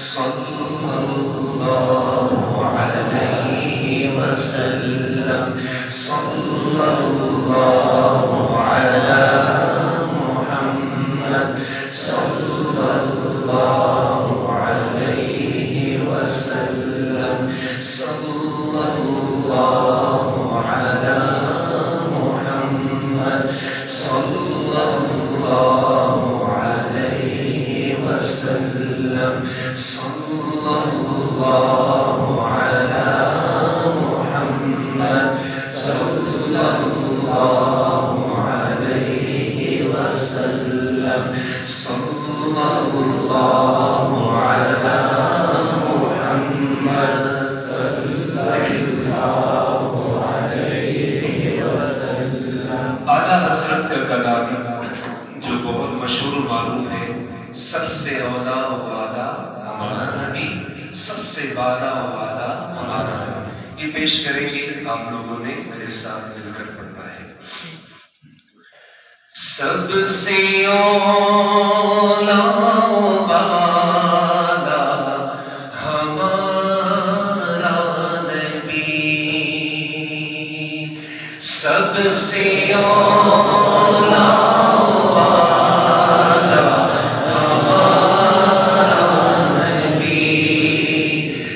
صلى الله عليه وسلم صلى الله على محمد صلى الله عليه وسلم صلى الله على محمد صلى الله عليه وسلم صلى الله على محمد صلى الله عليه وسلم صلى الله على محمد صلى الله عليه وسلم. اعلیٰ حضرت کا کلام جو بہت مشہور و معروف ہے، سب سے اولا و اعلیٰ ہمارا نبی، سب سے بالا و اعلیٰ ہمارا نبی، یہ پیش کریں گے. آپ لوگوں نے میرے ساتھ مل کر پڑھنا ہے. سب سے اولا و اعلیٰ ہمارا نبی، سب سے اولا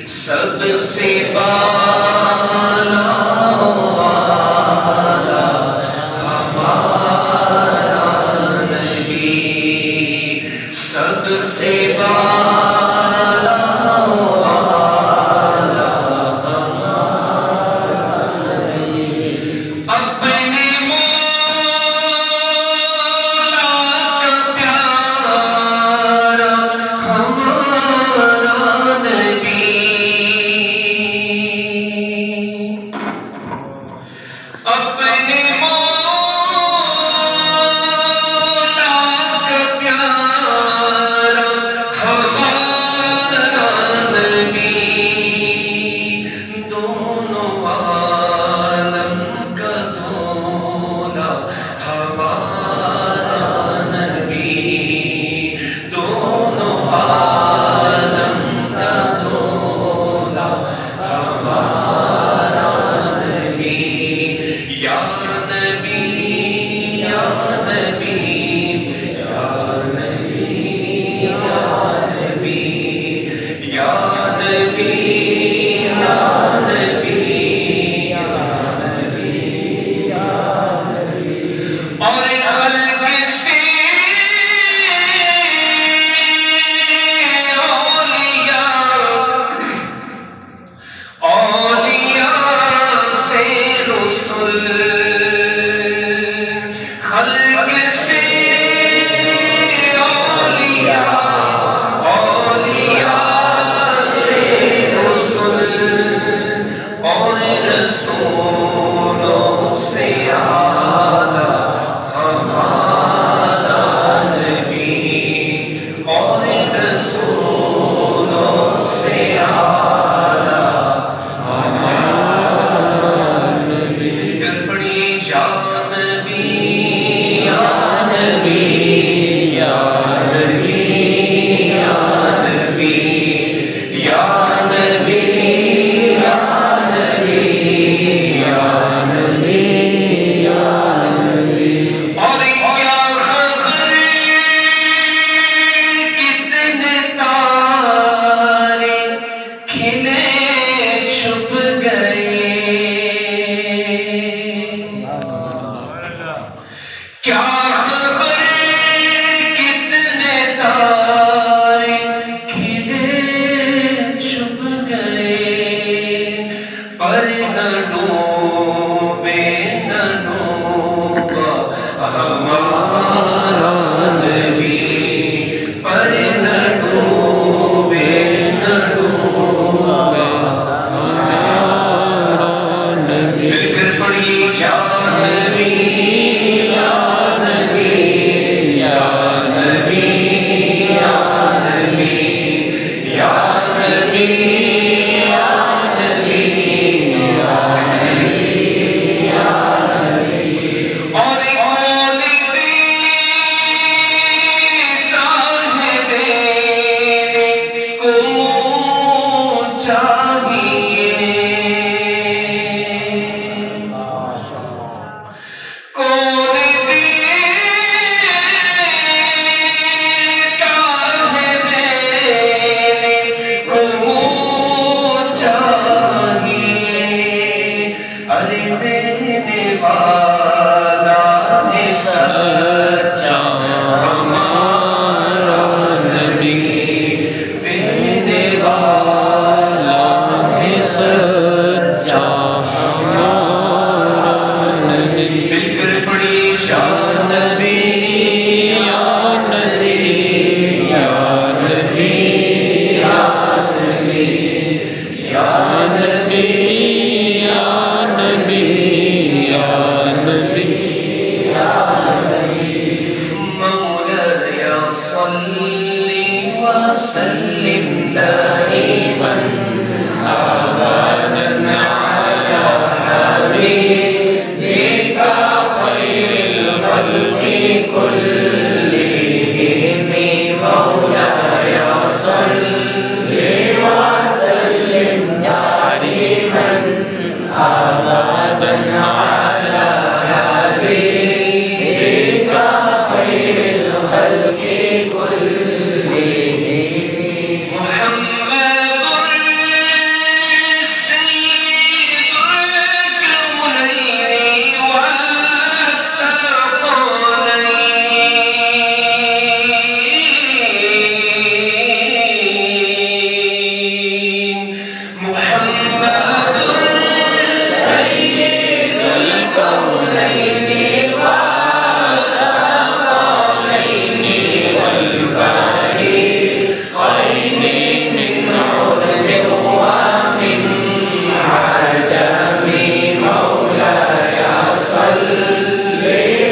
سب سے بالا والا ہمارا نبی، سب سے بالا والا ہمارا نبی. اپنے منہ صل وسلم دائما أبدا على حبيبك خير الخلق كلهم مولاي صل وسلم دائما أبدا على حبيبك خير الخلق كلهم محمد سيد الكونين والثقلين محمد سيد الكونين والثقلين والفريقين من علم ومن عجم مولاي صل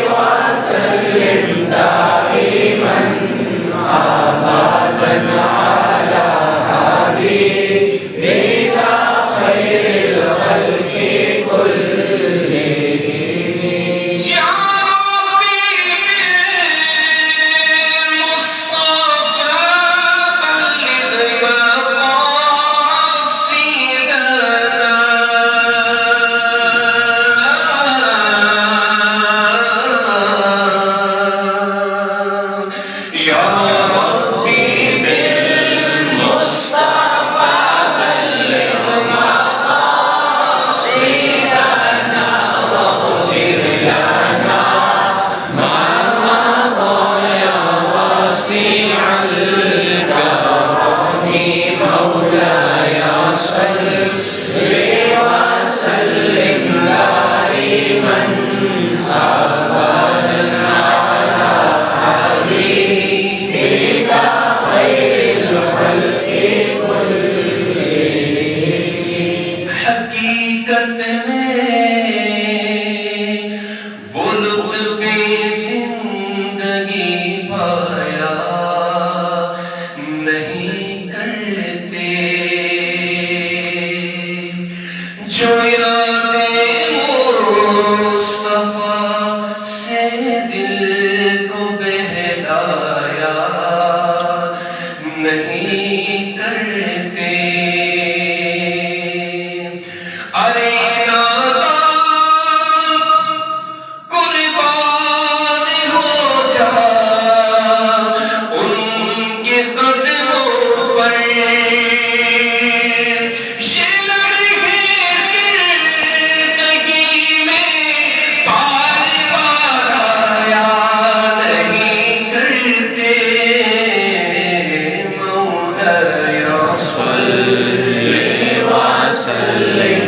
وسلم دائما أبدا على حبيبك خير الخلق كلهم يا ربي بالمصطفى بلغ مقاصدنا يا ربي بالمصطفى بلغ مقاصدنا واغفر لنا ما مضى يا واسع الكرم مولاي صل وسلم دائما أبدا على حبيبك خير الخلق كلهم حقیقت میں وہ لطف زندگی پایا نہیں کرتے جو یاد مصطفیٰ سے دل کو بہلایا نہیں کرتے ارے نادان قربان ہو جا ان کے قدموں پر یہ لمحے زندگی میں بار بار آیا نہیں کرتے مولاي صل وسلم